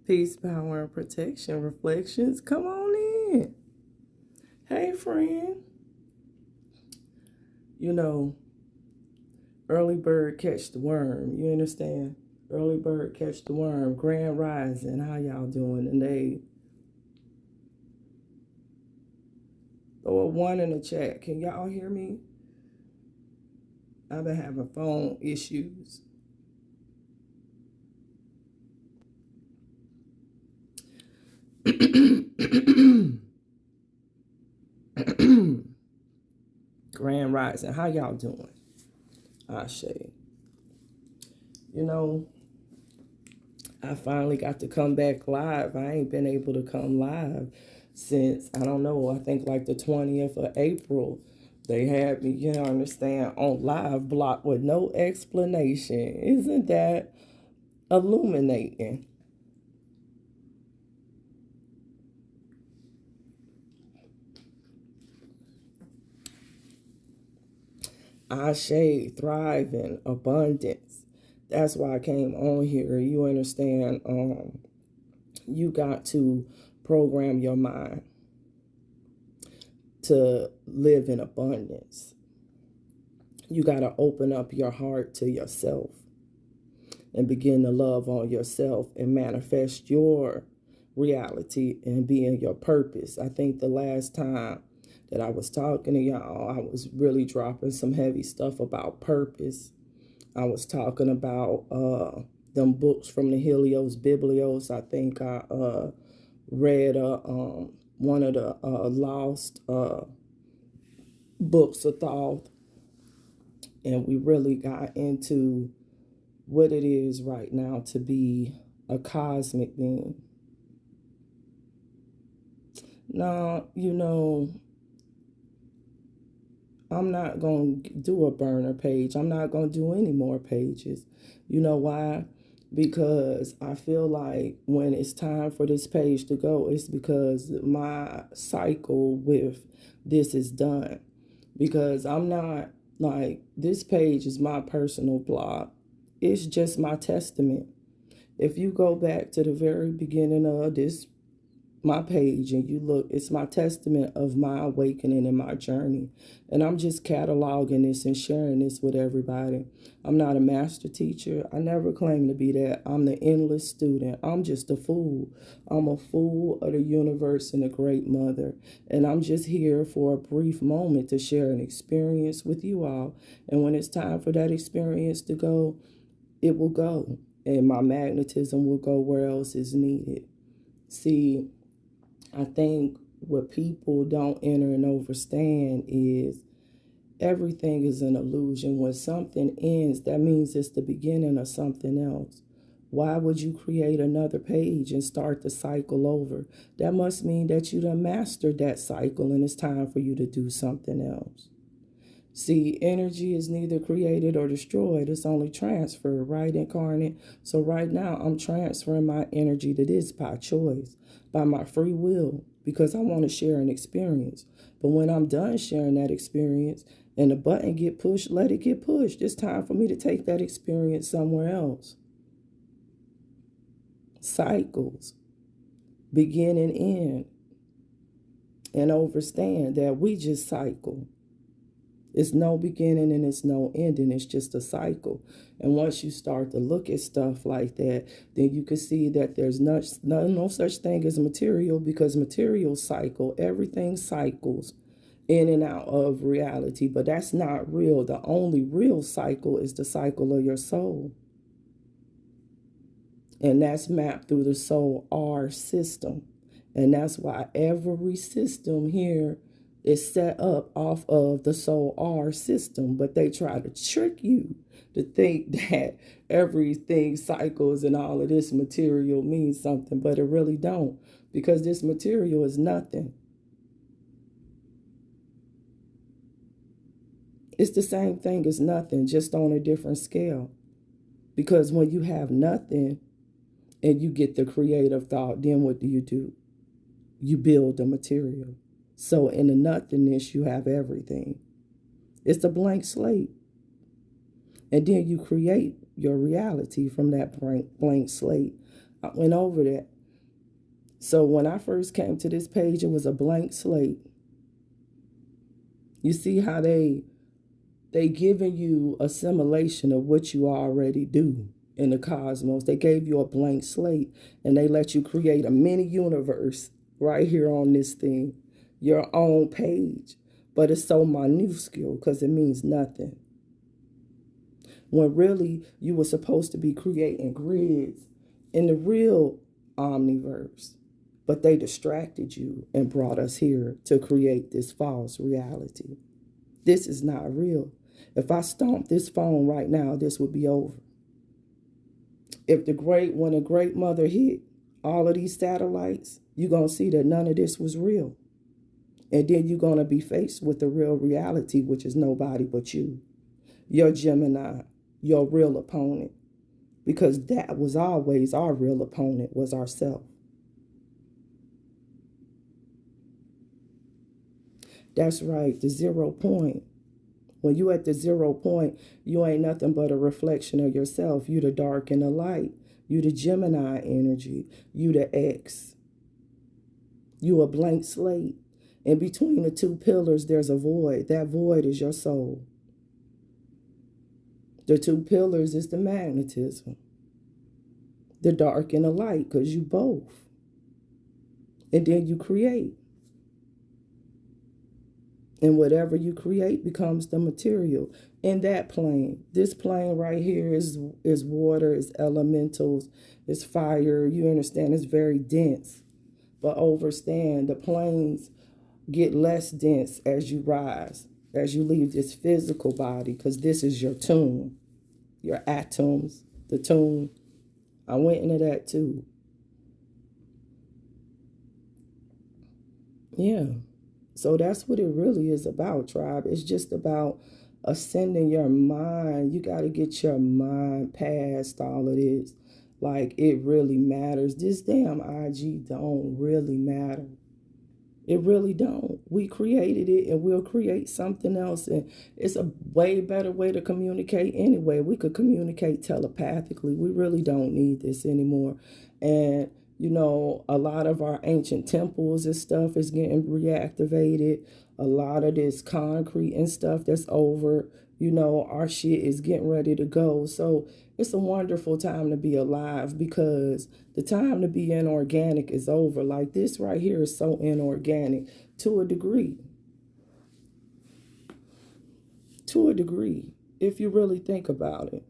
Peace, power, and protection reflections. Come on in. Hey, friend. You know, early bird catch the worm. You understand? Early bird catch the worm. Grand rising. How y'all doing today? Throw a one in the chat. Can y'all hear me? I've been having phone issues. Grand rising. How y'all doing? Ashe. You know, I finally got to come back live. I ain't been able to come live since, I don't know, I think like the 20th of April. They had me, you understand, on live block with no explanation. Isn't that illuminating? Ashe, thriving, abundance. That's why I came on here. You understand? You got to program your mind to live in abundance. You got to open up your heart to yourself and begin to love on yourself and manifest your reality and be in your purpose. I think the last time that I was talking to y'all, I was really dropping some heavy stuff about purpose. I was talking about them books from the Helios Biblios. I think I read one of the lost books of thought, and we really got into what it is right now to be a cosmic being. Now, I'm not going to do a burner page. I'm not going to do any more pages. You know why? Because I feel like when it's time for this page to go, it's because my cycle with this is done. Because I'm not like, this page is my personal blog. It's just my testament. If you go back to the very beginning of my page, and you look, it's my testament of my awakening and my journey. And I'm just cataloging this and sharing this with everybody. I'm not a master teacher. I never claim to be that. I'm the endless student. I'm just a fool. I'm a fool of the universe and a great mother. And I'm just here for a brief moment to share an experience with you all. And when it's time for that experience to go, it will go. And my magnetism will go where else is needed. See, I think what people don't enter and understand is everything is an illusion. When something ends, that means it's the beginning of something else. Why would you create another page and start the cycle over? That must mean that you done mastered that cycle and it's time for you to do something else. See, energy is neither created or destroyed. It's only transferred, right, incarnate? So right now, I'm transferring my energy to this by choice, by my free will, because I want to share an experience. But when I'm done sharing that experience and the button get pushed, let it get pushed. It's time for me to take that experience somewhere else. Cycles, begin and end. And understand that we just cycle. It's no beginning and it's no ending. It's just a cycle. And once you start to look at stuff like that, then you can see that there's no such thing as material, because material cycle. Everything cycles in and out of reality. But that's not real. The only real cycle is the cycle of your soul. And that's mapped through the soul R system. And that's why every system here is set up off of the soul R system. But they try to trick you to think that everything cycles and all of this material means something, but it really don't, because this material is nothing. It's the same thing as nothing, just on a different scale. Because when you have nothing and you get the creative thought, then what do? You build the material. So in the nothingness, you have everything. It's a blank slate. And then you create your reality from that blank slate. I went over that. So when I first came to this page, it was a blank slate. You see how they giving you a simulation of what you already do in the cosmos. They gave you a blank slate and they let you create a mini universe right here on this thing, your own page. But it's so minuscule because it means nothing. When really you were supposed to be creating grids in the real omniverse. But they distracted you and brought us here to create this false reality. This is not real. If I stomp this phone right now, this would be over. When a great mother hit all of these satellites, you're going to see that none of this was real. And then you're going to be faced with the real reality, which is nobody but you, your Gemini, your real opponent. Because that was always our real opponent, was ourself. That's right, the 0 point. When you at the 0 point, you ain't nothing but a reflection of yourself. You the dark and the light. You the Gemini energy. You the X. You a blank slate. In between the two pillars, there's a void. That void is your soul. The two pillars is the magnetism. The dark and the light, because you both. And then you create. And whatever you create becomes the material in that plane. This plane right here is water, is elementals, is fire. You understand? It's very dense. But understand, the planes get less dense as you rise, as you leave this physical body, because this is your tomb, your atoms, the tomb. I went into that too. Yeah. So that's what it really is about, tribe. It's just about ascending your mind. You got to get your mind past all of this. Like, it really matters. This damn IG don't really matter. It really don't. We created it and we'll create something else. And it's a way better way to communicate anyway. We could communicate telepathically. We really don't need this anymore. And you know, a lot of our ancient temples and stuff is getting reactivated. A lot of this concrete and stuff that's over, you know, our shit is getting ready to go. So it's a wonderful time to be alive, because the time to be inorganic is over. Like, this right here is so inorganic to a degree. To a degree, if you really think about it.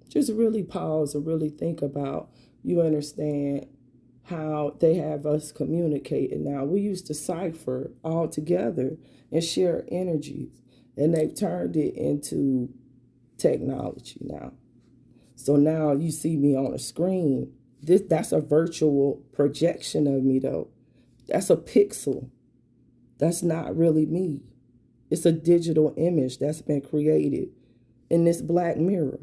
Just really pause and really think about, you understand how they have us communicating now. We used to cipher all together and share energies, and they've turned it into technology now. So now you see me on a screen. That's a virtual projection of me, though. That's a pixel. That's not really me. It's a digital image that's been created in this black mirror.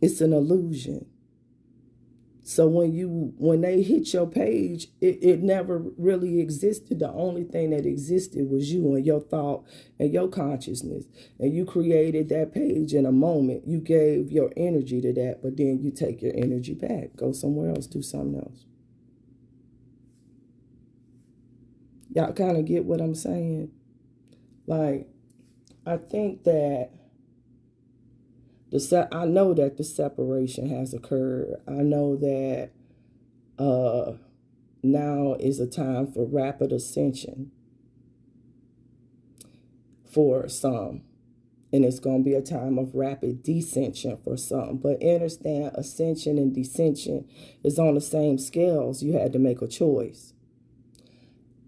It's an illusion. So when they hit your page, it never really existed. The only thing that existed was you and your thought and your consciousness. And you created that page in a moment. You gave your energy to that, but then you take your energy back. Go somewhere else, do something else. Y'all kind of get what I'm saying? Like, I think that I know that the separation has occurred. I know that now is a time for rapid ascension for some. And it's going to be a time of rapid descension for some. But understand, ascension and descension is on the same scales. You had to make a choice.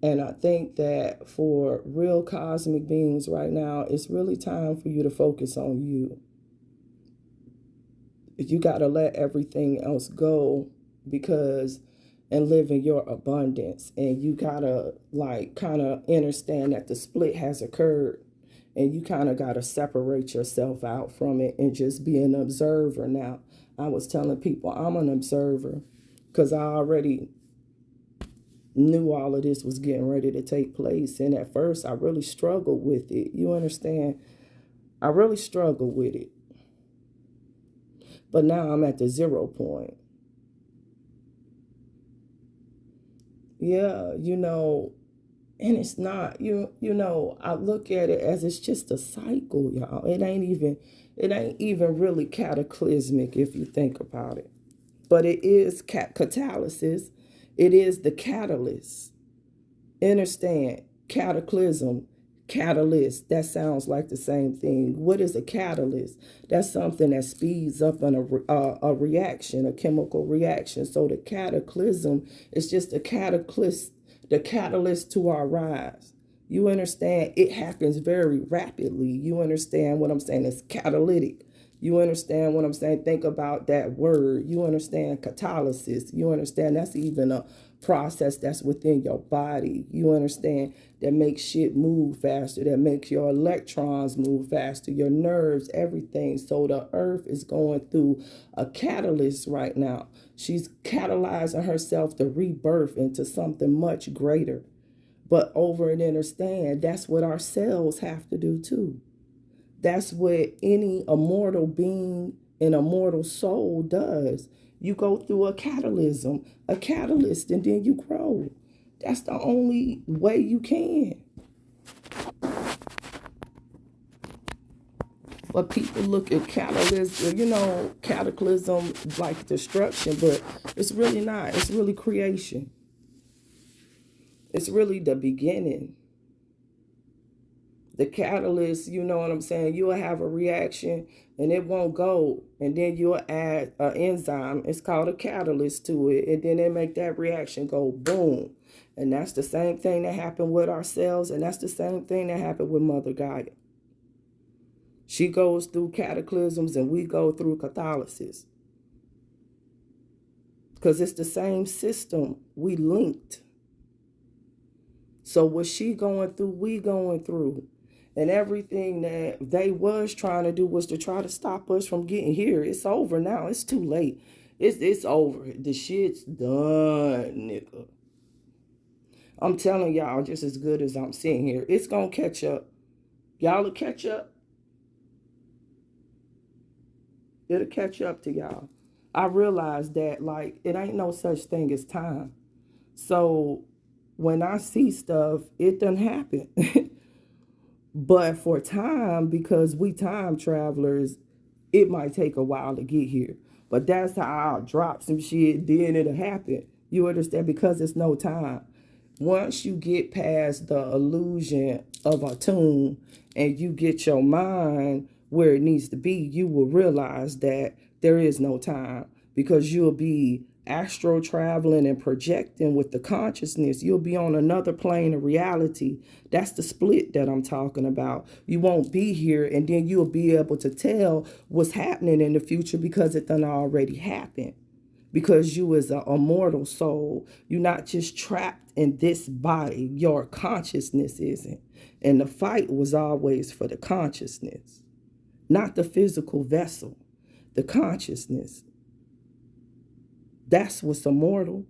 And I think that for real cosmic beings right now, it's really time for you to focus on you. You got to let everything else go, and live in your abundance. And you got to kind of understand that the split has occurred, and you kind of got to separate yourself out from it and just be an observer now. I was telling people I'm an observer because I already knew all of this was getting ready to take place. And at first I really struggled with it. You understand? I really struggled with it. But now I'm at the 0 point. Yeah, and it's not, I look at it as it's just a cycle, y'all. It ain't even really cataclysmic if you think about it. But it is catalysis. It is the catalyst. Understand? Cataclysm, catalyst, that sounds like the same thing. What is a catalyst? That's something that speeds up a reaction, a chemical reaction. So the cataclysm is just the catalyst to our rise. You understand? It happens very rapidly. You understand what I'm saying? It's catalytic. You understand what I'm saying? Think about that word. You understand catalysis. You understand that's even a process that's within your body. You understand that makes shit move faster, that makes your electrons move faster, your nerves, everything. So the earth is going through a catalyst right now. She's catalyzing herself to rebirth into something much greater. But over and understand, that's what our cells have to do too. That's what any immortal being, an immortal soul does. You go through a catalyst, and then you grow. That's the only way you can. But people look at cataclysm like destruction, but it's really not. It's really creation. It's really the beginning. The catalyst, you know what I'm saying? You'll have a reaction and it won't go. And then you'll add an enzyme. It's called a catalyst to it. And then they make that reaction go boom. And that's the same thing that happened with our cells. And that's the same thing that happened with Mother Gaia. She goes through cataclysms and we go through catalysis. Because it's the same system. We linked. So what she going through, we going through. And everything that they was trying to do was to try to stop us from getting here. It's over now. It's too late. It's over. The shit's done, nigga. I'm telling y'all, just as good as I'm sitting here, it's gonna catch up. Y'all will catch up. It'll catch up to y'all. I realize that, like, it ain't no such thing as time. So when I see stuff, it doesn't happen. But for time, because we time travelers, it might take a while to get here. But that's how I'll drop some shit, then it'll happen. You understand? Because it's no time. Once you get past the illusion of a tune and you get your mind where it needs to be, you will realize that there is no time, because you'll be astro traveling and projecting with the consciousness. You'll be on another plane of reality. That's the split that I'm talking about. You won't be here, and then you'll be able to tell what's happening in the future because it done already happened. Because you is a immortal soul. You're not just trapped in this body. Your consciousness isn't. And the fight was always for the consciousness, not the physical vessel. The consciousness. That's what's immortal.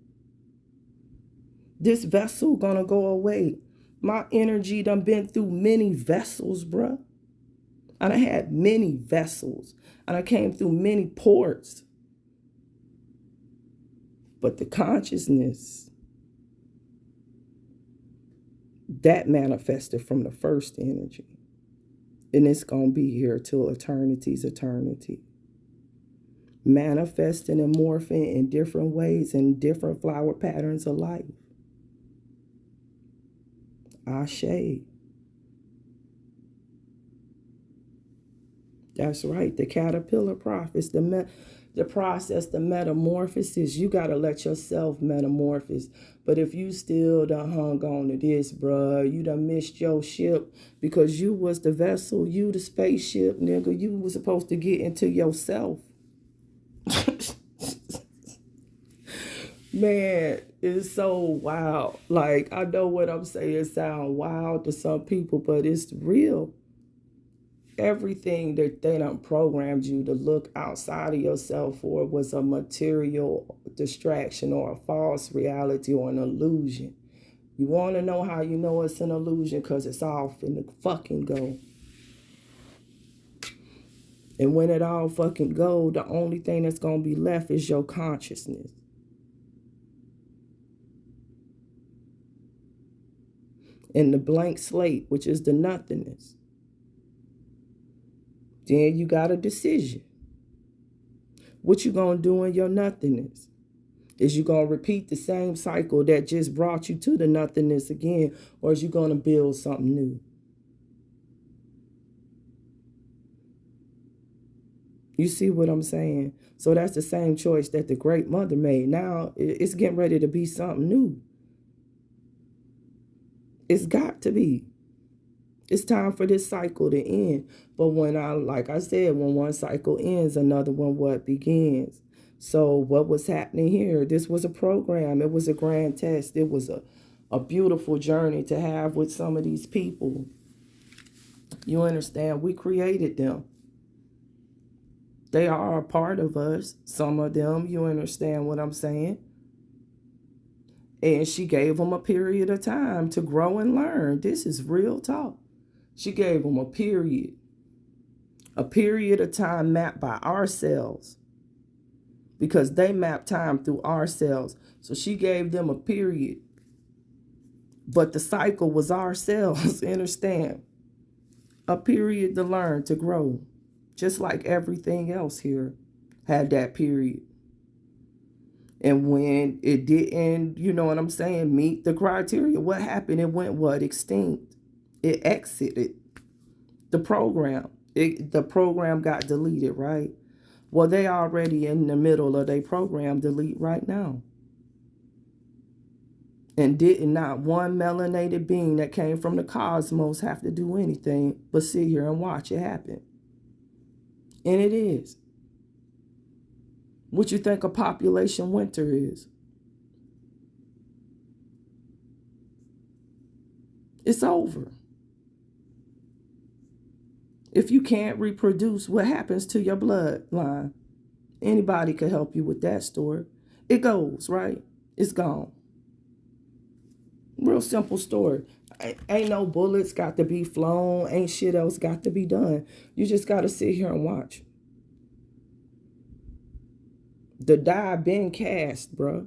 This vessel gonna go away. My energy done been through many vessels, bruh. And I had many vessels. And I came through many ports. But the consciousness, that manifested from the first energy. And it's gonna be here till eternity's eternity. Manifesting and morphing in different ways and different flower patterns of life. Ashe. That's right. The caterpillar prophets, the process, the metamorphosis. You got to let yourself metamorphose. But if you still done hung on to this, bruh, you done missed your ship, because you was the vessel, you the spaceship, nigga. You was supposed to get into yourself. Man, it's so wild. Like, I know what I'm saying sound wild to some people, but it's real. Everything that they done programmed you to look outside of yourself for was a material distraction or a false reality or an illusion. You want to know how you know it's an illusion? Because it's off in the fucking go. And when it all fucking go, the only thing that's going to be left is your consciousness. in the blank slate, which is the nothingness. Then you got a decision. What you gonna do in your nothingness? Is you gonna repeat the same cycle that just brought you to the nothingness again, or is you gonna build something new? You see what I'm saying? So that's the same choice that the great mother made. Now it's getting ready to be something new. It's got to be. It's time for this cycle to end. But like I said, when one cycle ends, another one begins. So what was happening here? This was a program. It was a grand test. It was a beautiful journey to have with some of these people. You understand? We created them. They are a part of us, some of them. You understand what I'm saying? And she gave them a period of time to grow and learn. This is real talk. She gave them a period of time mapped by ourselves, because they map time through ourselves. So she gave them a period, but the cycle was ourselves. Understand? A period to learn, to grow, just like everything else here had that period. And when it didn't, you know what I'm saying, meet the criteria, what happened? It went what? Extinct. It exited the program. The program got deleted, right? Well, they already in the middle of their program delete right now. And did not one melanated being that came from the cosmos have to do anything but sit here and watch it happen. And it is. What you think a population winter is? It's over. If you can't reproduce, what happens to your bloodline? Anybody could help you with that story. It goes, right? It's gone. Real simple story. Ain't no bullets got to be flown. Ain't shit else got to be done. You just got to sit here and watch. The die been cast, bro.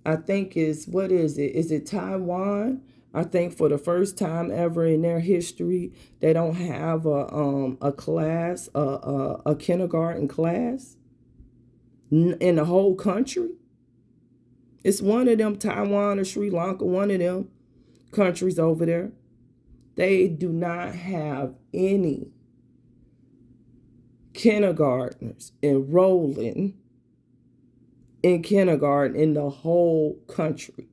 I think what is it? Is it Taiwan? I think for the first time ever in their history, they don't have a class, a kindergarten class in the whole country. It's one of them, Taiwan or Sri Lanka, one of them countries over there. They do not have any kindergartners enrolling in kindergarten in the whole country.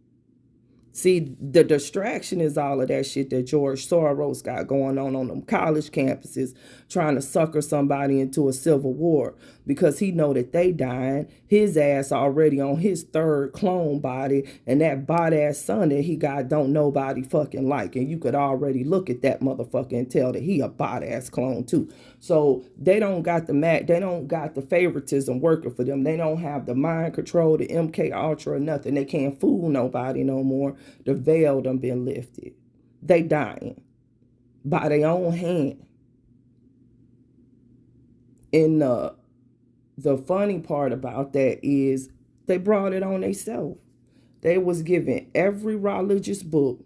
See, the distraction is all of that shit that George Soros got going on them college campuses, trying to sucker somebody into a civil war because he know that they dying. His ass already on his third clone body, and that body-ass son that he got don't nobody fucking like. And you could already look at that motherfucker and tell that he a body-ass clone too. So they don't got the favoritism working for them. They don't have the mind control, the MK Ultra or nothing. They can't fool nobody no more. The veil done been lifted. They dying by their own hand. And the funny part about that is they brought it on themselves. They was given every religious book.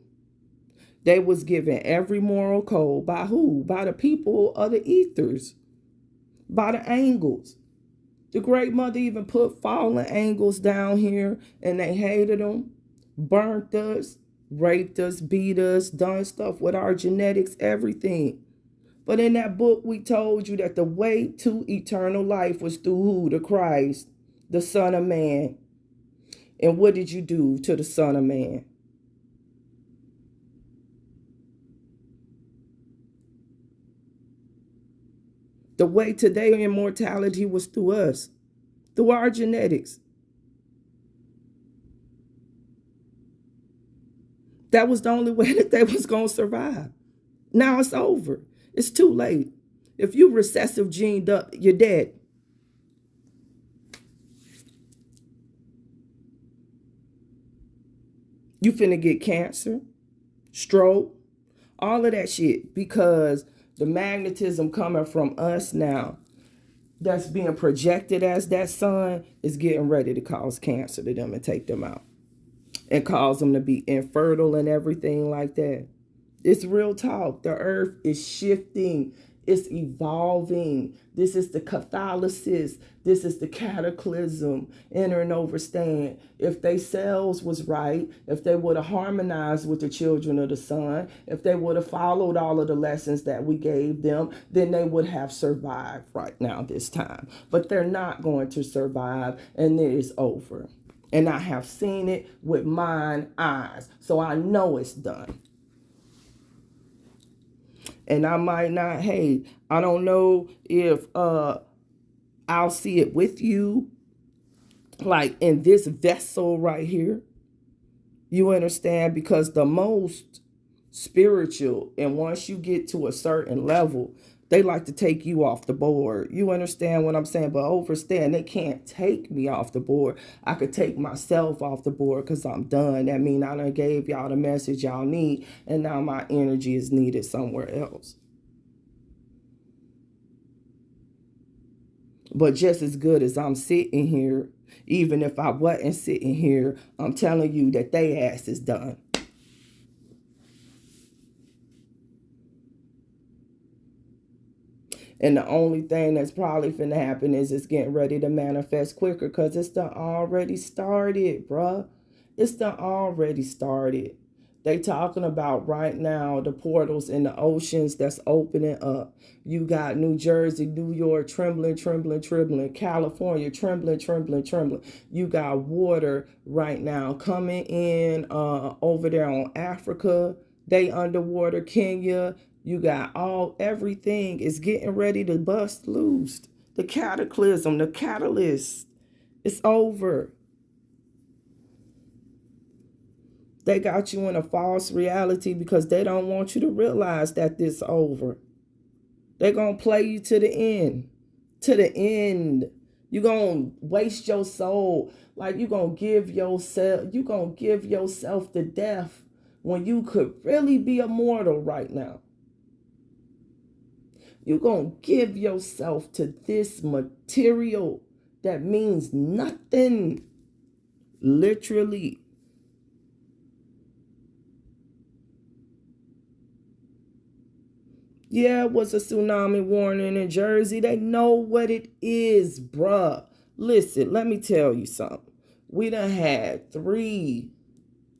They was given every moral code. By who? By the people of the ethers. By the angels. The Great Mother even put fallen angels down here, and they hated them, burnt us, raped us, beat us, done stuff with our genetics, everything. But in that book, we told you that the way to eternal life was through who? The Christ, the Son of Man. And what did you do to the Son of Man? The way to their immortality was through us, through our genetics. That was the only way that they was going to survive. Now it's over. It's too late. If you recessive gened up, you're dead. You finna get cancer, stroke, all of that shit, because the magnetism coming from us now that's being projected as that sun is getting ready to cause cancer to them and take them out and cause them to be infertile and everything like that. It's real talk. The earth is shifting. It's evolving. This is the catharsis. This is the cataclysm. Enter and overstand. If they selves was right, if they would have harmonized with the children of the sun, if they would have followed all of the lessons that we gave them, then they would have survived right now this time. But they're not going to survive, and it is over. And I have seen it with mine eyes. So I know it's done. And I might not, hey, I don't know if I'll see it with you, like in this vessel right here. You understand? Because the most spiritual, and once you get to a certain level, they like to take you off the board. You understand what I'm saying? But overstand, they can't take me off the board. I could take myself off the board because I'm done. That means I done gave y'all the message y'all need, and now my energy is needed somewhere else. But just as good as I'm sitting here, even if I wasn't sitting here, I'm telling you that they ass is done. And the only thing that's probably finna happen is it's getting ready to manifest quicker because it's done already started, bruh. It's done already started. They talking about right now the portals in the oceans that's opening up. You got New Jersey, New York, trembling, trembling, trembling. California, trembling, trembling, trembling. You got water right now coming in over there on Africa. They underwater, Kenya. You got everything is getting ready to bust loose. The cataclysm, the catalyst, it's over. They got you in a false reality because they don't want you to realize that this is over. They're going to play you to the end. To the end. You're going to waste your soul. Like you're going to give yourself to death when you could really be immortal right now. You're going to give yourself to this material that means nothing. Literally. Yeah, it was a tsunami warning in Jersey. They know what it is, bruh. Listen, let me tell you something. We done had 3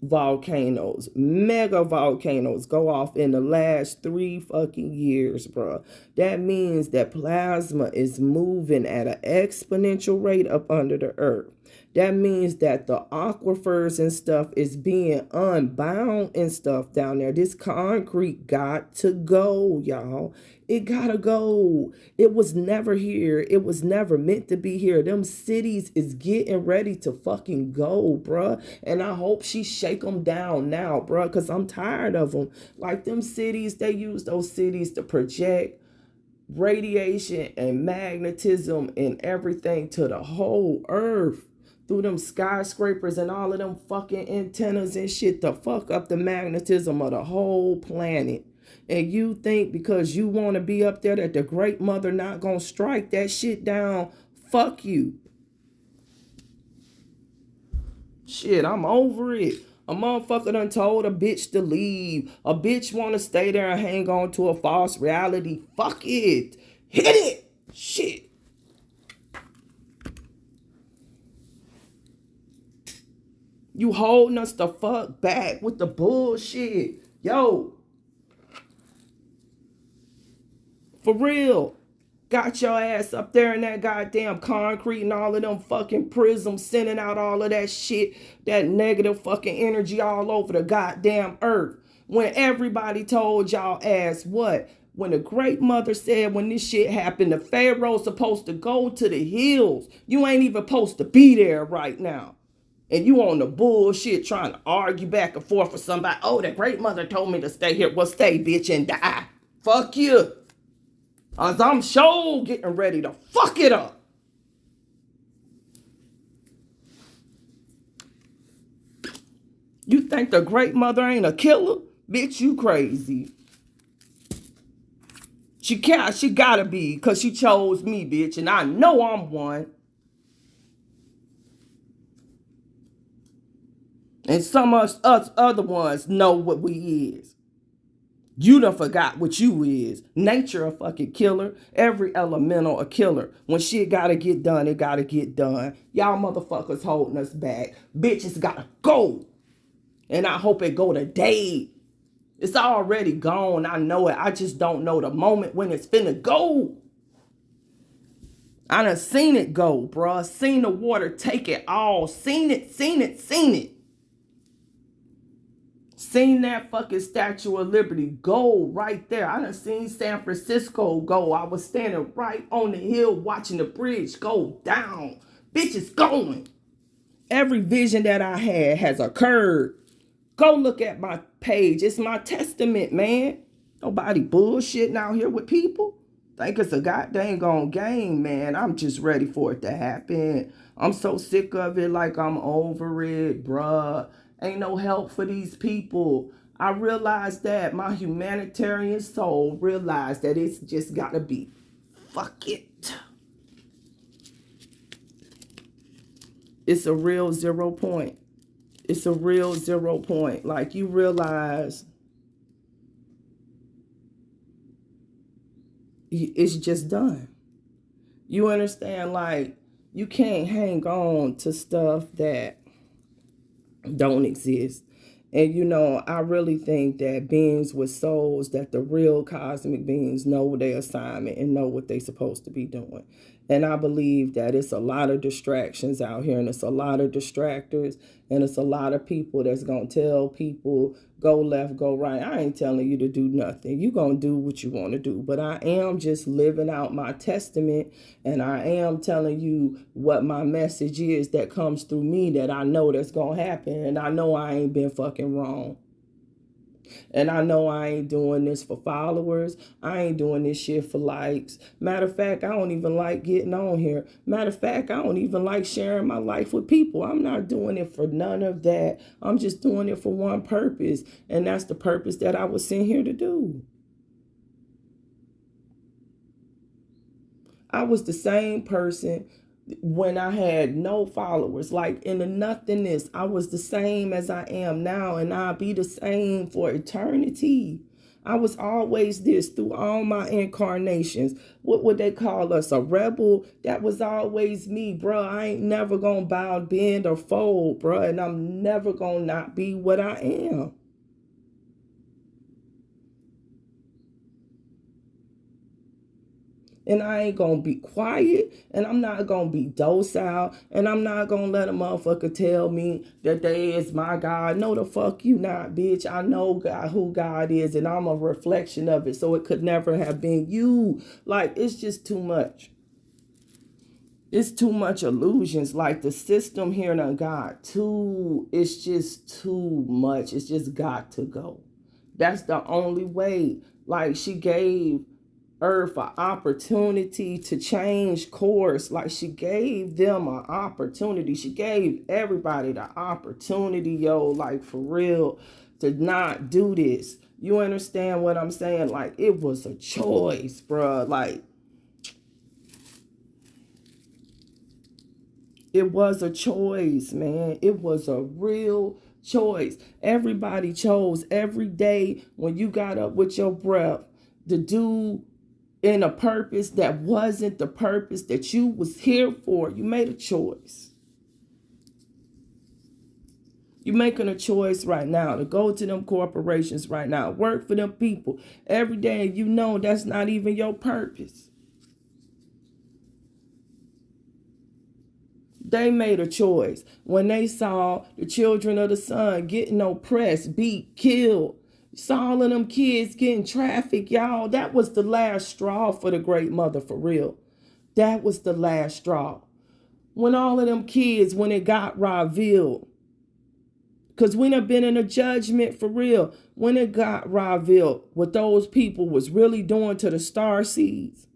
volcanoes, mega volcanoes go off in the last 3 fucking years, bro. That means that plasma is moving at an exponential rate up under the earth. That means that the aquifers and stuff is being unbound and stuff down there. This concrete got to go, y'all. It gotta go. It was never here. It was never meant to be here. Them cities is getting ready to fucking go, bruh. And I hope she shake them down now, bruh, because I'm tired of them. Like them cities, they use those cities to project radiation and magnetism and everything to the whole earth through them skyscrapers and all of them fucking antennas and shit to fuck up the magnetism of the whole planet. And you think because you want to be up there that the great mother not gonna strike that shit down? Fuck you. Shit, I'm over it. A motherfucker done told a bitch to leave. A bitch want to stay there and hang on to a false reality. Fuck it. Hit it. Shit. You holding us the fuck back with the bullshit. Yo. For real. Got your ass up there in that goddamn concrete and all of them fucking prisms sending out all of that shit, that negative fucking energy all over the goddamn earth. When everybody told y'all ass what? When the great mother said when this shit happened, the Pharaoh's supposed to go to the hills. You ain't even supposed to be there right now. And you on the bullshit trying to argue back and forth with somebody. Oh, the great mother told me to stay here. Well, stay, bitch, and die. Fuck you. As I'm sure getting ready to fuck it up. You think the great mother ain't a killer? Bitch, you crazy. She gotta be, because she chose me, bitch, and I know I'm one. And some of us other ones know what we is. You done forgot what you is. Nature a fucking killer. Every elemental a killer. When shit gotta get done, it gotta get done. Y'all motherfuckers holding us back. Bitches gotta go. And I hope it go today. It's already gone. I know it. I just don't know the moment when it's finna go. I done seen it go, bruh. Seen the water take it all. Seen it. Seen that fucking Statue of Liberty go right there. I done seen San Francisco go. I was standing right on the hill watching the bridge go down. Bitch, it's going. Every vision that I had has occurred. Go look at my page. It's my testament, man. Nobody bullshitting out here with people. Think it's a goddamn game, man. I'm just ready for it to happen. I'm so sick of it, like I'm over it, bruh. Ain't no help for these people. I realized that. My humanitarian soul realized that it's just gotta be. Fuck it. It's a real 0 point. It's a real 0 point. Like, you realize it's just done. You understand? Like, you can't hang on to stuff that don't exist. And you know, I really think that beings with souls, that the real cosmic beings know their assignment and know what they're supposed to be doing. And I believe that it's a lot of distractions out here, and it's a lot of distractors, and it's a lot of people that's going to tell people, go left, go right. I ain't telling you to do nothing. You going to do what you want to do. But I am just living out my testament, and I am telling you what my message is that comes through me that I know that's going to happen. And I know I ain't been fucking wrong. And I know I ain't doing this for followers. I ain't doing this shit for likes. Matter of fact, I don't even like getting on here. Matter of fact, I don't even like sharing my life with people. I'm not doing it for none of that. I'm just doing it for one purpose. And that's the purpose that I was sent here to do. I was the same person when I had no followers, like in the nothingness. I was the same as I am now, and I'll be the same for eternity. I was always this through all my incarnations. What would they call us? A rebel? That was always me, bruh. I ain't never gonna bow, bend, or fold, bruh. And I'm never gonna not be what I am. And I ain't gonna be quiet, and I'm not gonna be docile, and I'm not gonna let a motherfucker tell me that they is my God. No, the fuck you not, bitch. I know God, who God is, and I'm a reflection of it, so it could never have been you. Like, it's just too much. It's too much illusions. Like, the system here done got too, it's just too much. It's just got to go. That's the only way. Like, she gave Earth an opportunity to change course. Like, she gave them an opportunity. She gave everybody the opportunity, yo, like, for real, to not do this. You understand what I'm saying? Like, it was a choice, bruh. Like, it was a choice, man. It was a real choice. Everybody chose every day when you got up with your breath to do in a purpose that wasn't the purpose that you was here for. You made a choice. You're making a choice right now to go to them corporations right now, work for them people every day, and you know that's not even your purpose. They made a choice when they saw the children of the sun getting oppressed, beat, killed. Saw all of them kids getting trafficked, y'all. That was the last straw for the great mother, for real. That was the last straw. When all of them kids, when it got revealed, because we done been in a judgment for real. When it got revealed, what those people was really doing to the star seeds,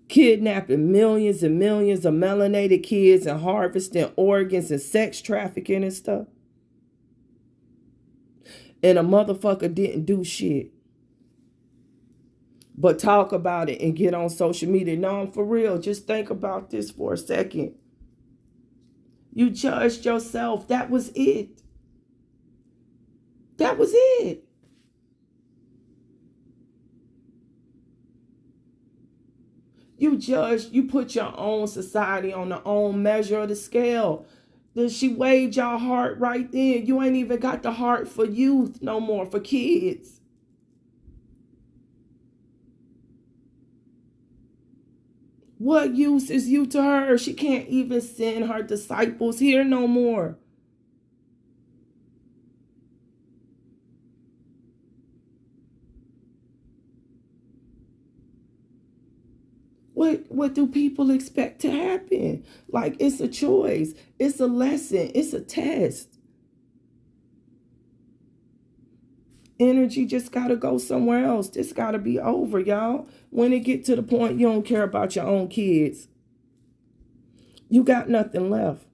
kidnapping millions and millions of melanated kids and harvesting organs and sex trafficking and stuff. And a motherfucker didn't do shit but talk about it and get on social media. No, I'm for real. Just think about this for a second. You judged yourself. That was it. That was it. You put your own society on the own measure of the scale. Then she weighed your heart right then. You ain't even got the heart for youth no more, for kids. What use is you to her? She can't even send her disciples here no more. What do people expect to happen? Like, it's a choice. It's a lesson. It's a test. Energy just gotta go somewhere else. This gotta be over, y'all. When it get to the point you don't care about your own kids, you got nothing left.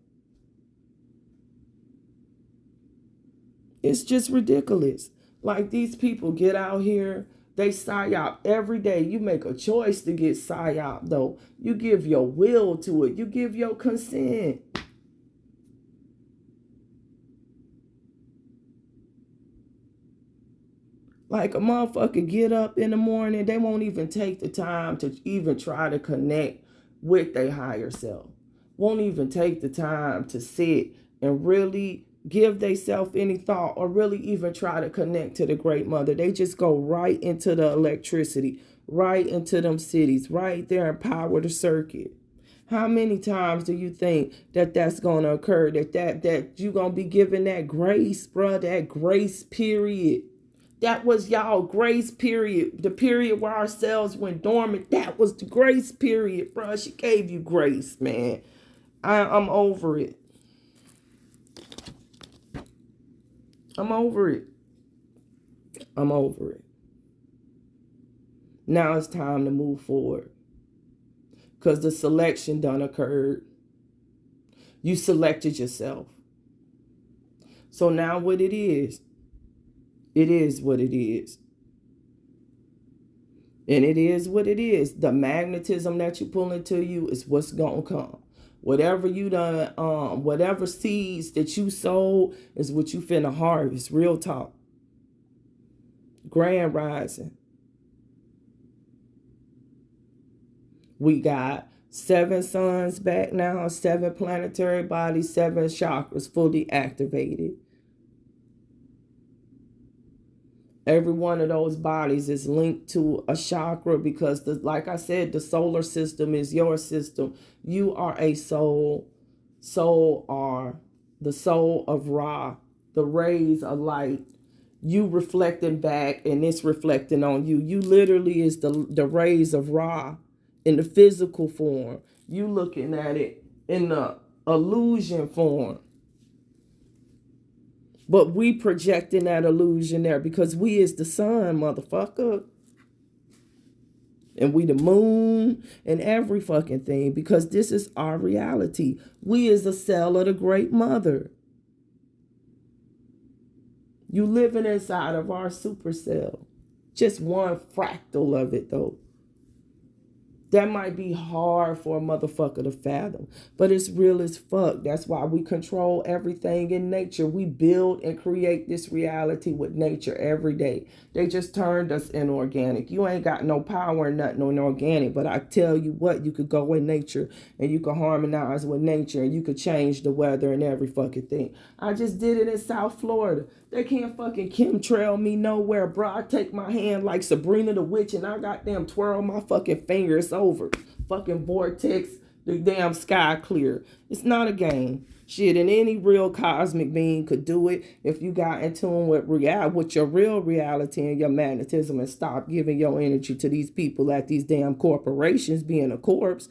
It's just ridiculous. Like, these people get out here, they psyop every day. You make a choice to get psyop, though. You give your will to it. You give your consent. Like, a motherfucker get up in the morning, they won't even take the time to even try to connect with their higher self. Won't even take the time to sit and really give themselves any thought or really even try to connect to the great mother. They just go right into the electricity, right into them cities, right there and power the circuit. How many times do you think that that's going to occur? That you going to be given that grace, bruh, that grace period. That was y'all grace period. The period where our cells went dormant. That was the grace period, bruh. She gave you grace, man. I'm over it. I'm over it. I'm over it. Now it's time to move forward. Because the selection done occurred. You selected yourself. So now what it is what it is. And it is what it is. The magnetism that you pull into you is what's gonna come. Whatever you done, whatever seeds that you sowed is what you finna harvest. Real talk. Grand rising. We got 7 suns back now, 7 planetary bodies, 7 chakras fully activated. Every one of those bodies is linked to a chakra because, like I said, the solar system is your system. You are a soul. Soul are the soul of Ra. The rays of light. You reflecting back and it's reflecting on you. You literally is the rays of Ra in the physical form. You looking at it in the illusion form. But we projecting that illusion there because we is the sun, motherfucker. And we the moon and every fucking thing because this is our reality. We is a cell of the great mother. You living inside of our supercell. Just one fractal of it, though. That might be hard for a motherfucker to fathom, but it's real as fuck. That's why we control everything in nature. We build and create this reality with nature every day. They just turned us inorganic. You ain't got no power in nothing on organic, but I tell you what, you could go in nature and you could harmonize with nature and you could change the weather and every fucking thing. I just did it in South Florida. They can't fucking chemtrail me nowhere, bro. I take my hand like Sabrina the Witch and I goddamn twirl my fucking fingers over. Fucking vortex, the damn sky clear. It's not a game. Shit, and any real cosmic being could do it if you got in tune with your real reality and your magnetism and stop giving your energy to these people at these damn corporations being a corpse.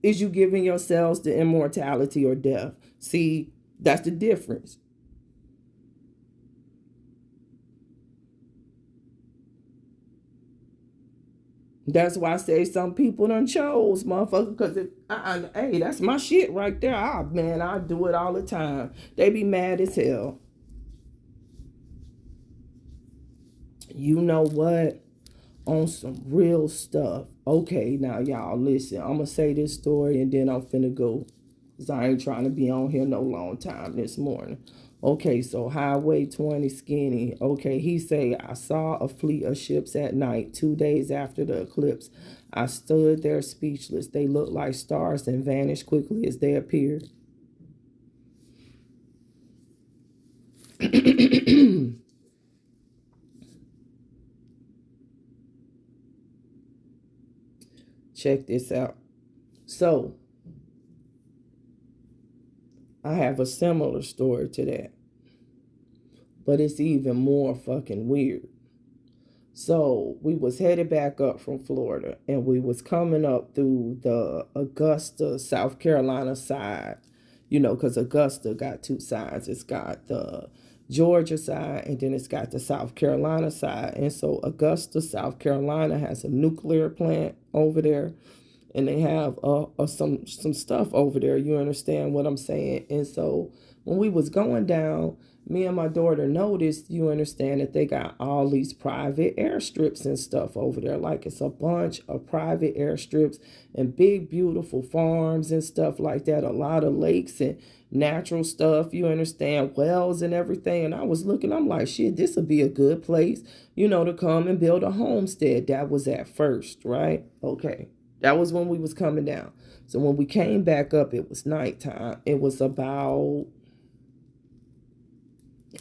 Is you giving yourselves the immortality or death? See, that's the difference. That's why I say some people done chose, motherfucker, because hey, that's my shit right there. Man, I do it all the time. They be mad as hell. You know what? On some real stuff. Okay, now y'all listen. I'm going to say this story and then I'm finna go. Because I ain't trying to be on here no long time this morning. Okay, so Highway 20 skinny. Okay, he say, I saw a fleet of ships at night 2 days after the eclipse. I stood there speechless. They looked like stars and vanished quickly as they appeared. Check this out. So, I have a similar story to that, but it's even more fucking weird. So we was headed back up from Florida, and we was coming up through the Augusta, South Carolina side, because Augusta got two sides. It's got the Georgia side, and then it's got the South Carolina side. And so Augusta, South Carolina has a nuclear plant over there, and they have some stuff over there. You understand what I'm saying? And so when we was going down, me and my daughter noticed, you understand, that they got all these private airstrips and stuff over there. Like, it's a bunch of private airstrips and big, beautiful farms and stuff like that. A lot of lakes and natural stuff, you understand, wells and everything. And I was looking, I'm like, shit, this would be a good place, to come and build a homestead. That was at first, right? Okay. That was when we was coming down. So when we came back up, it was nighttime. It was about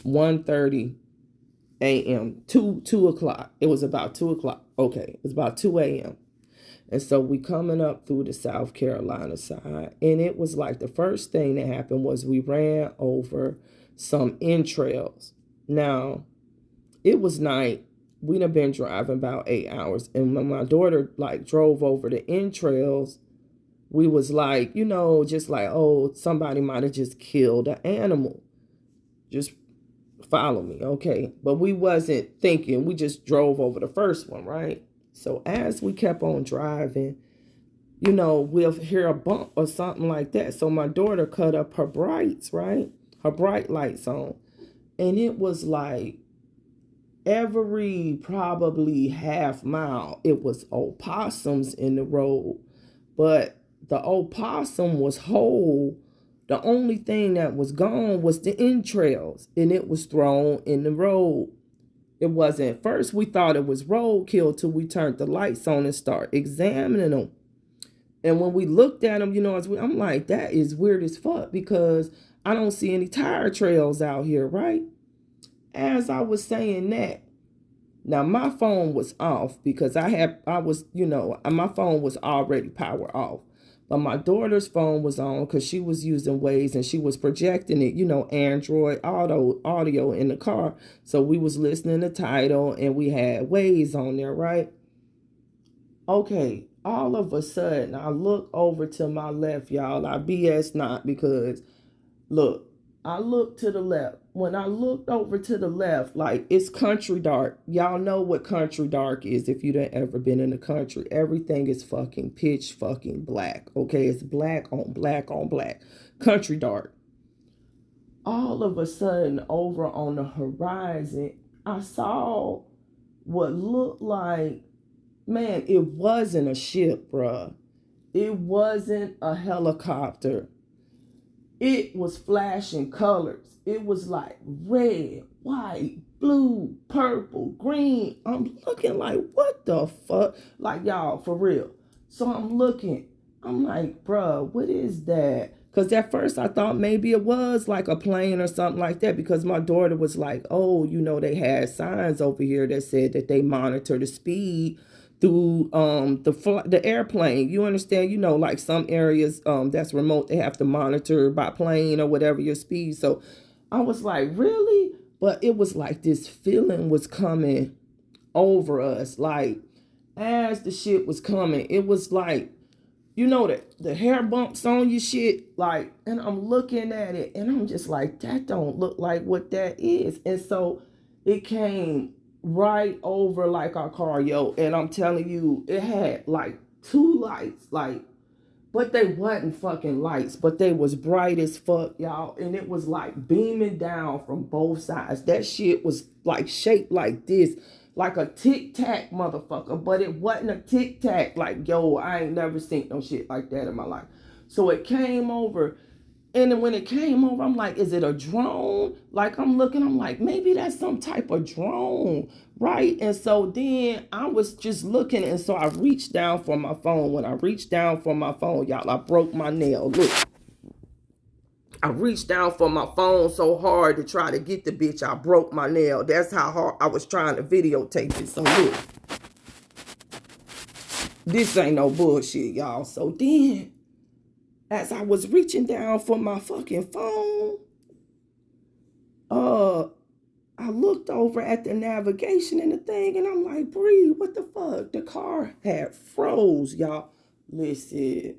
1:30 a.m. 2 o'clock. It was about 2 o'clock. Okay, it was about 2 a.m. And so we coming up through the South Carolina side. And it was like the first thing that happened was we ran over some entrails. Now, it was night. We'd have been driving about 8 hours. And when my daughter drove over the entrails, we was like, just like, oh, somebody might have just killed an animal. Just follow me, okay? But we wasn't thinking. We just drove over the first one, right? So as we kept on driving, we'll hear a bump or something like that. So my daughter cut up her brights, right? Her bright lights on. And it was like every probably half mile, it was opossums in the road. But the opossum was whole. The only thing that was gone was the entrails, and it was thrown in the road. It wasn't, first we thought it was roadkill till we turned the lights on and start examining them. And when we looked at them, I'm like, that is weird as fuck, because I don't see any tire trails out here, right? As I was saying that, now my phone was off because my phone was already power off. But my daughter's phone was on because she was using Waze and she was projecting it, Android audio in the car. So we was listening to Tidal and we had Waze on there, right? Okay, all of a sudden I look over to my left, y'all. I BS not, because look, I looked to the left. When I looked over to the left, it's country dark. Y'all know what country dark is if you've ever been in the country. Everything is fucking pitch fucking black. Okay, it's black on black on black. Country dark. All of a sudden, over on the horizon, I saw what looked like, man, it wasn't a ship, bruh. It wasn't a helicopter. It was flashing colors. It was like red, white, blue, purple, green. I'm looking like, what the fuck? Like, y'all, for real. So I'm looking. I'm like, bruh, what is that? Because at first I thought maybe it was like a plane or something like that, because my daughter was like, oh, they had signs over here that said that they monitor the speed through the airplane. You understand? Like some areas that's remote, they have to monitor by plane or whatever your speed. So I was like, really? But it was like this feeling was coming over us. Like, as the shit was coming, it was like, that the hair bumps on your shit. Like, and I'm looking at it and I'm just like, that don't look like what that is. And so it came right over like our car, yo. And I'm telling you, it had like two lights, but they wasn't fucking lights, but they was bright as fuck, y'all. And it was like beaming down from both sides. That shit was like shaped like this, like a tic-tac motherfucker, but it wasn't a tic-tac. Like, yo, I ain't never seen no shit like that in my life. So it came over And then when it came over, I'm like, is it a drone? Like, I'm looking, I'm like, maybe that's some type of drone, right? And so then I was just looking, and so I reached down for my phone. When I reached down for my phone, y'all, I broke my nail. Look, I reached down for my phone so hard to try to get the bitch. I broke my nail. That's how hard I was trying to videotape it. So look, this ain't no bullshit, y'all. So then, as I was reaching down for my fucking phone, I looked over at the navigation and the thing, and I'm like, Bree, what the fuck? The car had froze, y'all. Listen,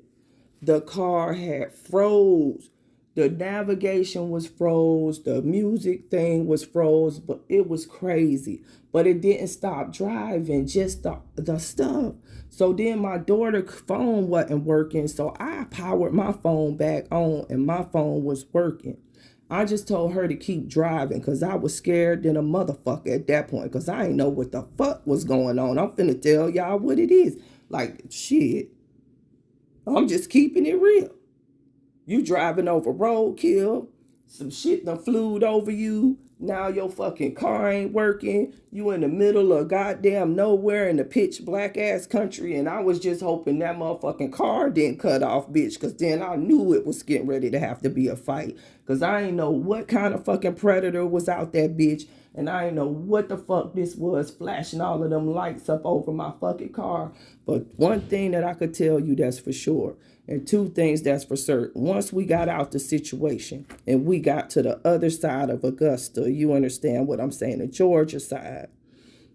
the car had froze. The navigation was froze. The music thing was froze, but it was crazy. But it didn't stop driving, just the stuff. So then my daughter's phone wasn't working, so I powered my phone back on, and my phone was working. I just told her to keep driving because I was scared than a motherfucker at that point because I didn't know what the fuck was going on. I'm finna tell y'all what it is. Like, shit, I'm just keeping it real. You driving over roadkill, some shit done flew over you. Now your fucking car ain't working. You in the middle of goddamn nowhere in the pitch black ass country, and I was just hoping that motherfucking car didn't cut off, bitch, because then I knew it was getting ready to have to be a fight. Because I ain't know what kind of fucking predator was out that bitch, and I ain't know what the fuck this was flashing all of them lights up over my fucking car. But one thing that I could tell you that's for sure, and two things that's for certain. Once we got out the situation and we got to the other side of Augusta, you understand what I'm saying, the Georgia side,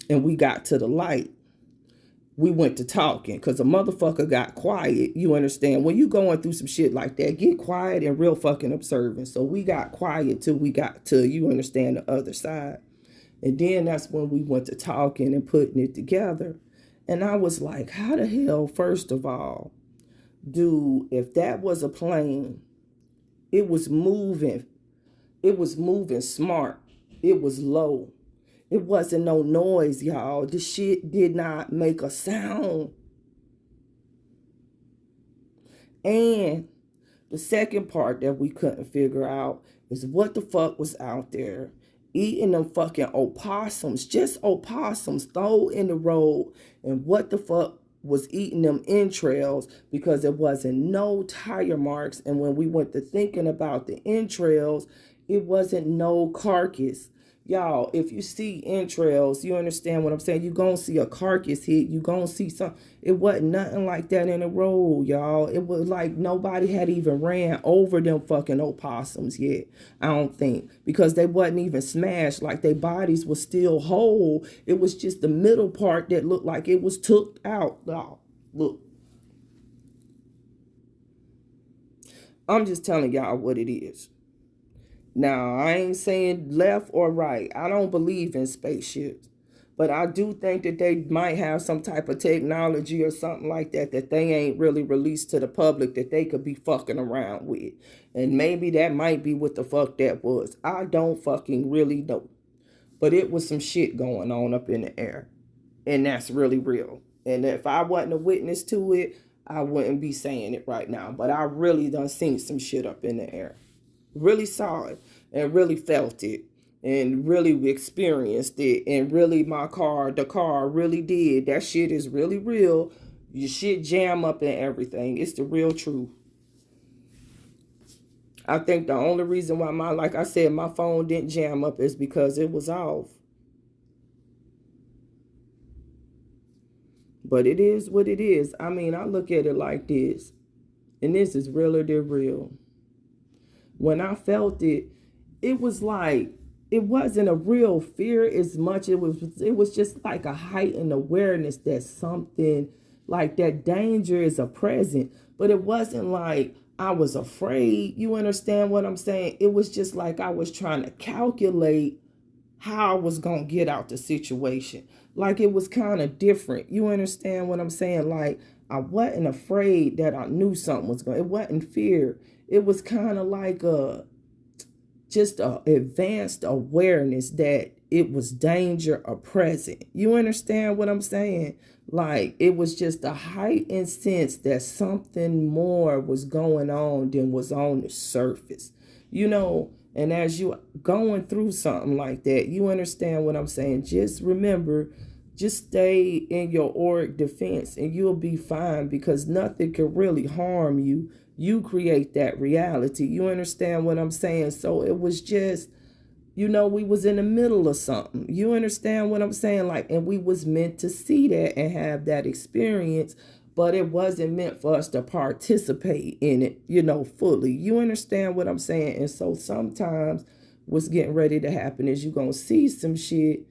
and we got to the light, we went to talking because a motherfucker got quiet. You understand? When you going through some shit like that, get quiet and real fucking observant. So we got quiet till we got to, you understand, the other side. And then that's when we went to talking and putting it together. And I was like, how the hell, first of all, if that was a plane, it was moving smart. It was low. It wasn't no noise, y'all. The shit did not make a sound. And the second part that we couldn't figure out is what the fuck was out there eating them fucking opossums, just opossums thrown in the road, and what the fuck was eating them entrails, because there wasn't no tire marks. And when we went to thinking about the entrails, it wasn't no carcass. Y'all, if you see entrails, you understand what I'm saying. You gonna see a carcass hit. You gonna see some. It wasn't nothing like that in the road, y'all. It was like nobody had even ran over them fucking opossums yet. I don't think, because they wasn't even smashed. Like their bodies was still whole. It was just the middle part that looked like it was took out. Oh, look. I'm just telling y'all what it is. Now, I ain't saying left or right. I don't believe in spaceships. But I do think that they might have some type of technology or something like that that they ain't really released to the public that they could be fucking around with. And maybe that might be what the fuck that was. I don't fucking really know. But it was some shit going on up in the air. And that's really real. And if I wasn't a witness to it, I wouldn't be saying it right now. But I really done seen some shit up in the air. Really saw it and really felt it and really experienced it, and really the car really did. That shit is really real. Your shit jam up and everything. It's the real truth. I think the only reason why like I said, my phone didn't jam up is because it was off. But it is what it is. I mean, I look at it like this, and this is realer than real. When I felt it, it was like, it wasn't a real fear as much. It was just like a heightened awareness that something like that danger is a present. But it wasn't like I was afraid. You understand what I'm saying? It was just like I was trying to calculate how I was going to get out the situation. Like it was kind of different. You understand what I'm saying? Like I wasn't afraid that I knew something was going. It wasn't fear. It was kind of like just a advanced awareness that it was danger or present. You understand what I'm saying? Like, it was just a heightened sense that something more was going on than was on the surface. You know, and as you going through something like that, you understand what I'm saying? Just remember, just stay in your auric defense and you'll be fine, because nothing can really harm you. You create that reality. You understand what I'm saying? So it was just, you know, we was in the middle of something. You understand what I'm saying? Like, and we was meant to see that and have that experience, but it wasn't meant for us to participate in it, you know, fully. You understand what I'm saying? And so sometimes what's getting ready to happen is you're going to see some shit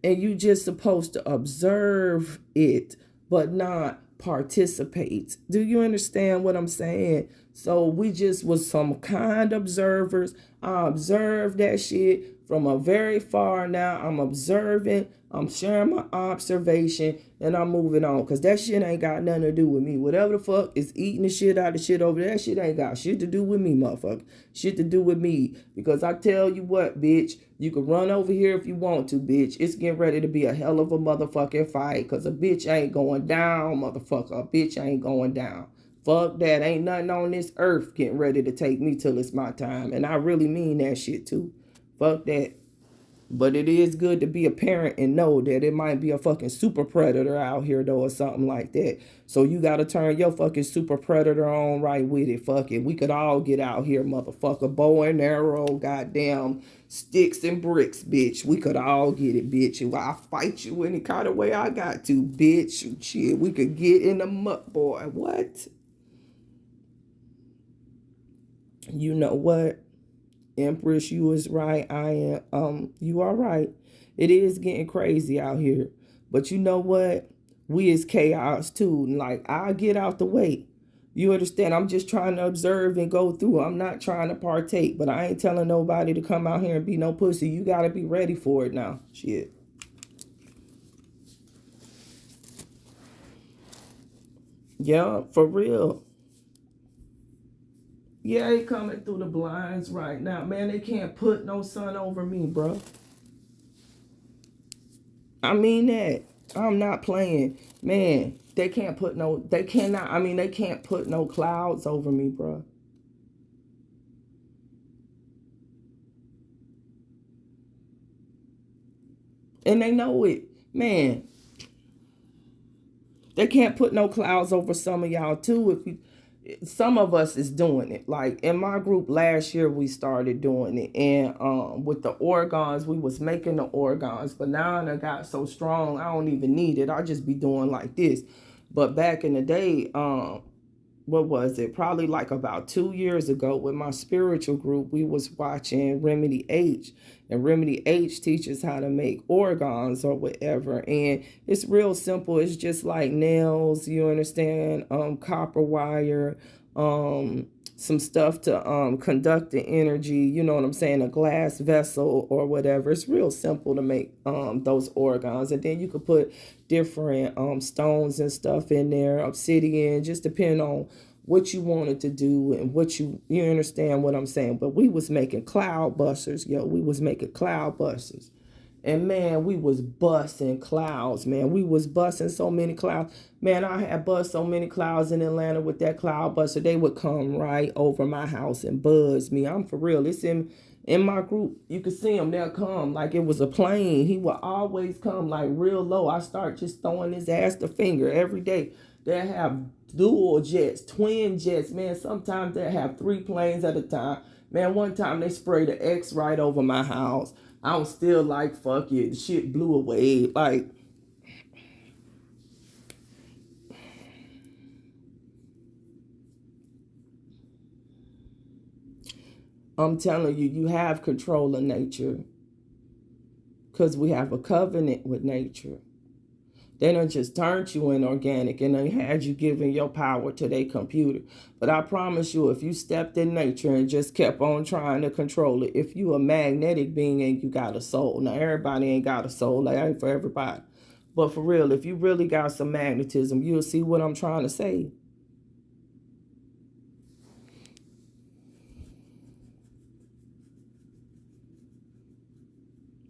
and you just supposed to observe it, but not participate. Do you understand what I'm saying? So we just was some kind observers. I observed that shit from a very far now. I'm observing, I'm sharing my observation, and I'm moving on. Because that shit ain't got nothing to do with me. Whatever the fuck is eating the shit out of shit over there, that shit ain't got shit to do with me, motherfucker. Shit to do with me. Because I tell you what, bitch, you can run over here if you want to, bitch. It's getting ready to be a hell of a motherfucking fight. Because a bitch ain't going down, motherfucker. A bitch ain't going down. Fuck that. Ain't nothing on this earth getting ready to take me till it's my time. And I really mean that shit too. Fuck that. But it is good to be a parent and know that it might be a fucking super predator out here though, or something like that. So you gotta turn your fucking super predator on right with it. Fuck it. We could all get out here, motherfucker. Bow and arrow, goddamn sticks and bricks, bitch. We could all get it, bitch. I'll fight you any kind of way I got to, bitch. Shit, we could get in the muck, boy. What? You know what? Empress, you is right. I am, you are right. It is getting crazy out here. But you know what? We is chaos too. Like, I get out the way. You understand? I'm just trying to observe and go through. I'm not trying to partake, but I ain't telling nobody to come out here and be no pussy. You gotta be ready for it now. Shit. Yeah, for real. Yeah, they coming through the blinds right now. Man, they can't put no sun over me, bro. I mean that. I'm not playing. Man, they cannot, I mean, they can't put no clouds over me, bro. And they know it. Man, they can't put no clouds over some of y'all too. If you, some of us is doing it. Like in my group last year, we started doing it, and with the organs, we was making the organs, but now I got so strong, I don't even need it. I just be doing like this. But back in the day, what was it, probably like about 2 years ago, with my spiritual group, we was watching Remedy H, and Remedy H teaches how to make organs or whatever, and it's real simple. It's just like nails, you understand, copper wire, some stuff to conduct the energy, you know what I'm saying, a glass vessel or whatever. It's real simple to make those organs, and then you could put different stones and stuff in there, obsidian, just depending on what you wanted to do and what you understand what I'm saying. But we was making cloud busters, yo. We was making cloud busters. And man, we was busting clouds, man. We was busting so many clouds. Man, I had bust so many clouds in Atlanta with that cloud buster. They would come right over my house and buzz me. I'm for real. It's in my group. You could see them. They'll come like it was a plane. He would always come like real low. I start just throwing his ass the finger every day. They'll have dual jets, twin jets, man. Sometimes they'll have 3 planes at a time. Man, one time they sprayed an X right over my house. I was still like, fuck it. The shit blew away. Like, I'm telling you, you have control of nature. Because we have a covenant with nature. They done just turned you in organic and they had you giving your power to their computer. But I promise you, if you stepped in nature and just kept on trying to control it, if you a magnetic being and you got a soul. Now, everybody ain't got a soul. That ain't for everybody. But for real, if you really got some magnetism, you'll see what I'm trying to say.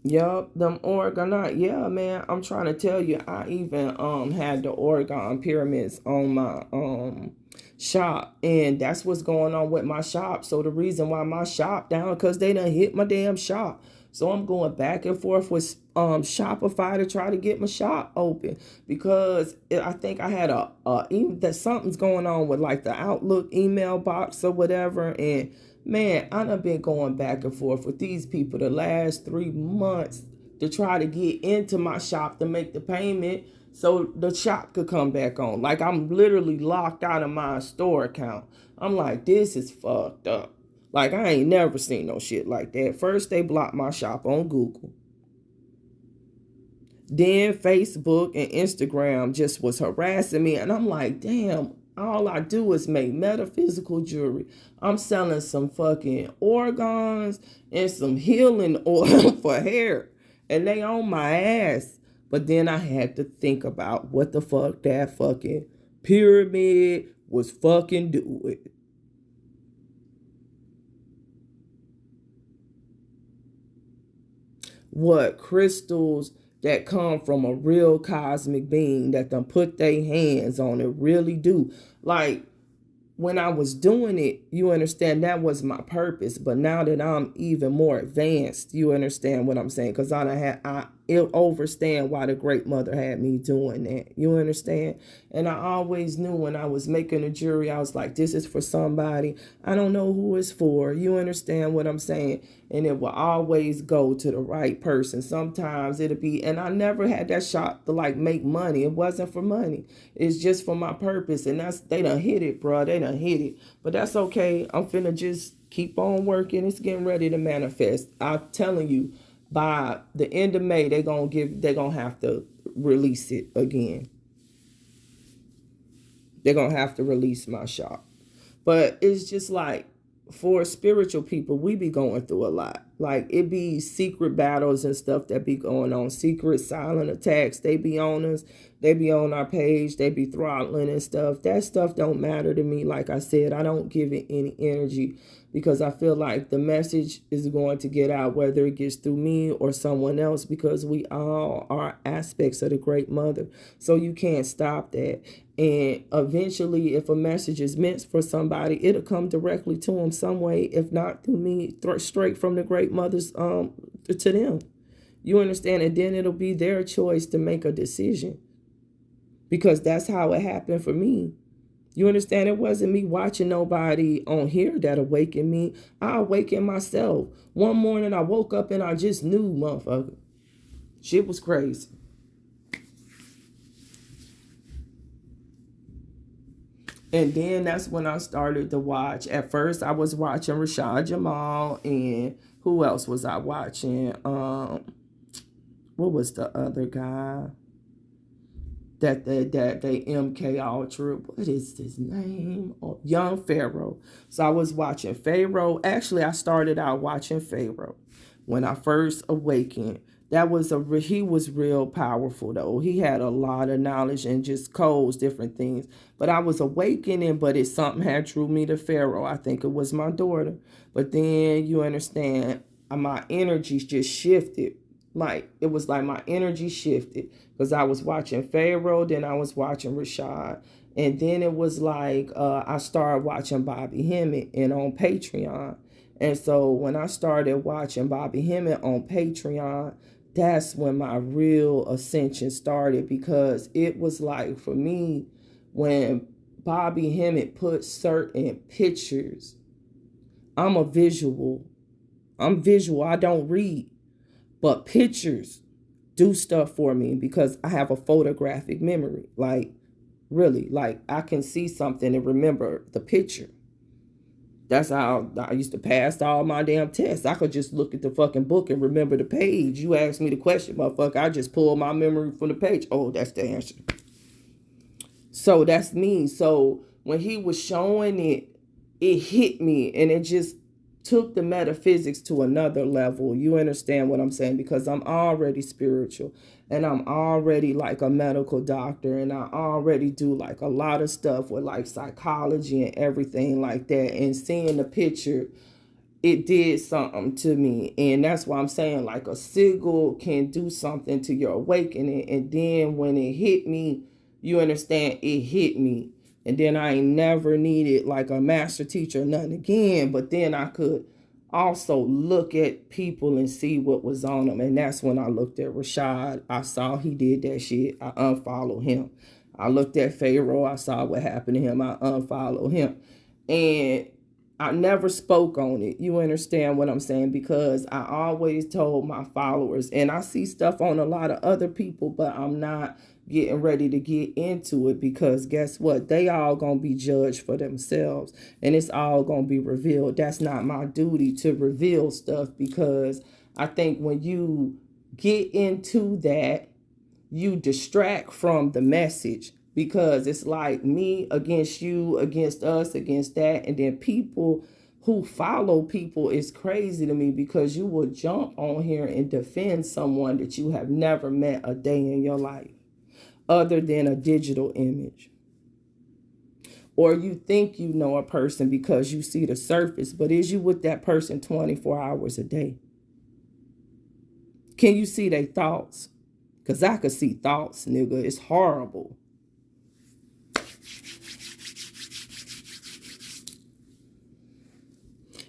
Yup, them orgonite. Yeah, man. I'm trying to tell you, I even had the orgon pyramids on my shop. And that's what's going on with my shop. So the reason why my shop down, because they done hit my damn shop. So I'm going back and forth with Shopify to try to get my shop open, because I think I had that something's going on with like the Outlook email box or whatever. And man, I done been going back and forth with these people the last 3 months to try to get into my shop to make the payment so the shop could come back on. Like, I'm literally locked out of my store account. I'm like, this is fucked up. Like, I ain't never seen no shit like that. First, they blocked my shop on Google. Then Facebook and Instagram just was harassing me. And I'm like, damn, all I do is make metaphysical jewelry. I'm selling some fucking organs and some healing oil for hair. And they on my ass. But then I had to think about what the fuck that fucking pyramid was fucking doing. What crystals that come from a real cosmic being that done put their hands on it really do. Like, when I was doing it, you understand, that was my purpose. But now that I'm even more advanced, you understand what I'm saying? Because I understand why the Great Mother had me doing that. You understand? And I always knew when I was making a jewelry, I was like, this is for somebody. I don't know who it's for. You understand what I'm saying? And it will always go to the right person. Sometimes it'll be, and I never had that shop to like make money. It wasn't for money. It's just for my purpose. And they done hit it, bro. They done hit it. But that's okay. I'm finna just keep on working. It's getting ready to manifest. I'm telling you, by the end of May, they're gonna have to release it again. They're gonna have to release my shop. But it's just like, for spiritual people, we be going through a lot. Like, it be secret battles and stuff that be going on. Secret silent attacks. They be on us. They be on our page. They be throttling and stuff. That stuff don't matter to me. Like I said, I don't give it any energy, because I feel like the message is going to get out, whether it gets through me or someone else, because we all are aspects of the Great Mother. So you can't stop that. And eventually, if a message is meant for somebody, it'll come directly to them some way, if not through me, straight from the Great Mothers to them. You understand? And then it'll be their choice to make a decision, because that's how it happened for me. You understand? It wasn't me watching nobody on here that awakened me. I awakened myself. One morning I woke up and I just knew, motherfucker. Shit was crazy. And then that's when I started to watch. At first, I was watching Rashad Jamal, and who else was I watching? What was the other guy that they MK Ultra? What is his name? Oh, Young Pharaoh. So I was watching Pharaoh. Actually, I started out watching Pharaoh when I first awakened. He was real powerful though. He had a lot of knowledge and just codes, different things. But I was awakening, but it's something had drew me to Pharaoh. I think it was my daughter. But then you understand, my energy just shifted. Like, it was like my energy shifted, because I was watching Pharaoh, then I was watching Rashad. And then it was like I started watching Bobby Hemmett and on Patreon. And so when I started watching Bobby Hemmett on Patreon, that's when my real ascension started, because it was like, for me, when Bobby Hemmett put certain pictures, I'm a visual. I'm visual. I don't read. But pictures do stuff for me, because I have a photographic memory. Like, really, like, I can see something and remember the picture. That's how I used to pass all my damn tests. I could just look at the fucking book and remember the page. You asked me the question, motherfucker, I just pull my memory from the page. Oh, that's the answer. So that's me. So when he was showing it, it hit me, and it just took the metaphysics to another level. You understand what I'm saying? Because I'm already spiritual, and I'm already like a medical doctor, and I already do like a lot of stuff with like psychology and everything like that. And seeing the picture, it did something to me. And that's why I'm saying, like, a sigil can do something to your awakening. And then when it hit me, you understand, it hit me. And then I ain't never needed like a master teacher or nothing again. But then I could also look at people and see what was on them. And that's when I looked at Rashad. I saw he did that shit. I unfollowed him. I looked at Pharaoh. I saw what happened to him. I unfollowed him. And I never spoke on it. You understand what I'm saying? Because I always told my followers, and I see stuff on a lot of other people, but I'm not getting ready to get into it because guess what? They all gonna be judged for themselves and it's all gonna be revealed. That's not my duty to reveal stuff, because I think when you get into that, you distract from the message, because it's like me against you, against us, against that. And then people who follow people is crazy to me, because you will jump on here and defend someone that you have never met a day in your life other than a digital image. Or you think you know a person because you see the surface, but is you with that person 24 hours a day? Can you see their thoughts? Because I could see thoughts, nigga. It's horrible.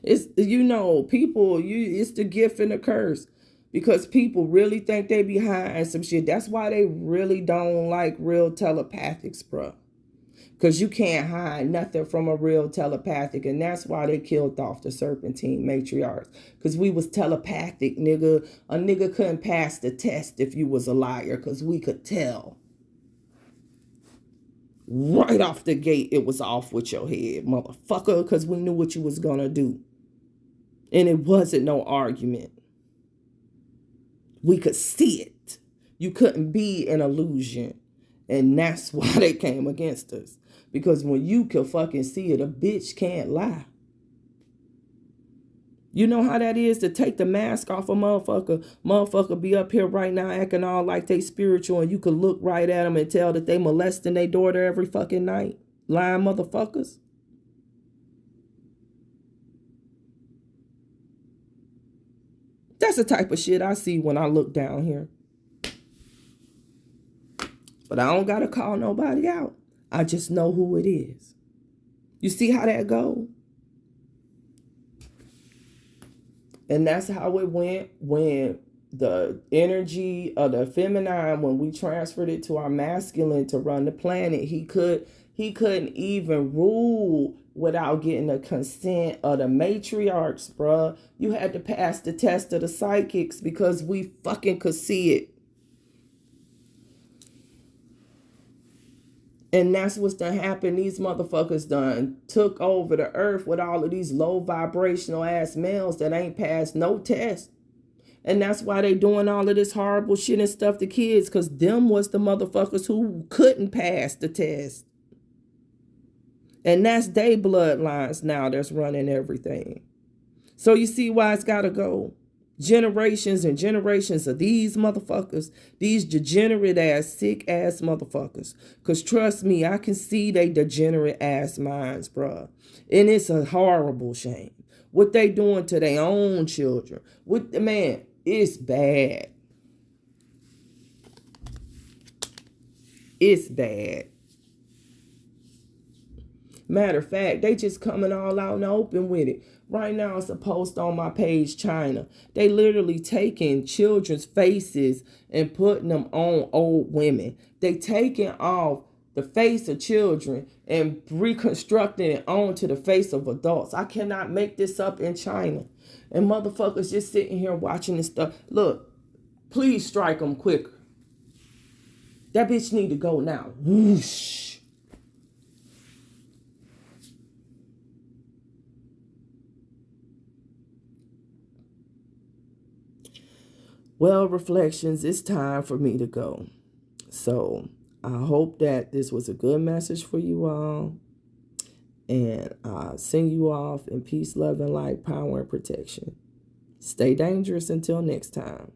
It's, you know, people, it's the gift and the curse. Because people really think they behind some shit. That's why they really don't like real telepathics, bro. Because you can't hide nothing from a real telepathic. And that's why they killed off the Serpentine matriarchs. Because we was telepathic, nigga. A nigga couldn't pass the test if you was a liar. Because we could tell. Right off the gate, it was off with your head, motherfucker. Because we knew what you was going to do. And it wasn't no argument. We could see it. You couldn't be an illusion. And that's why they came against us. Because when you can fucking see it, a bitch can't lie. You know how that is to take the mask off a motherfucker. Motherfucker be up here right now acting all like they spiritual, and you could look right at them and tell that they molesting their daughter every fucking night. Lying motherfuckers. That's the type of shit I see when I look down here. But I don't gotta call nobody out. I just know who it is. You see how that go? And that's how it went when the energy of the feminine, when we transferred it to our masculine to run the planet, he couldn't even rule without getting the consent of the matriarchs, bruh. You had to pass the test of the psychics because we fucking could see it. And that's what's done happened. These motherfuckers done took over the earth with all of these low vibrational ass males that ain't passed no test. And that's why they doing all of this horrible shit and stuff to kids, because them was the motherfuckers who couldn't pass the test. And that's they bloodlines now that's running everything. So you see why it's got to go. Generations and generations of these motherfuckers, these degenerate ass, sick ass motherfuckers. Because trust me, I can see they degenerate ass minds, bruh. And it's a horrible shame. What they doing to their own children. Man, it's bad. It's bad. Matter of fact, they just coming all out in the open with it. Right now, it's a post on my page, China. They literally taking children's faces and putting them on old women. They taking off the face of children and reconstructing it onto the face of adults. I cannot make this up in China. And motherfuckers just sitting here watching this stuff. Look, please strike them quicker. That bitch need to go now. Whoosh. Well, reflections, it's time for me to go. So I hope that this was a good message for you all. And I'll send you off in peace, love, and light, power, and protection. Stay dangerous until next time.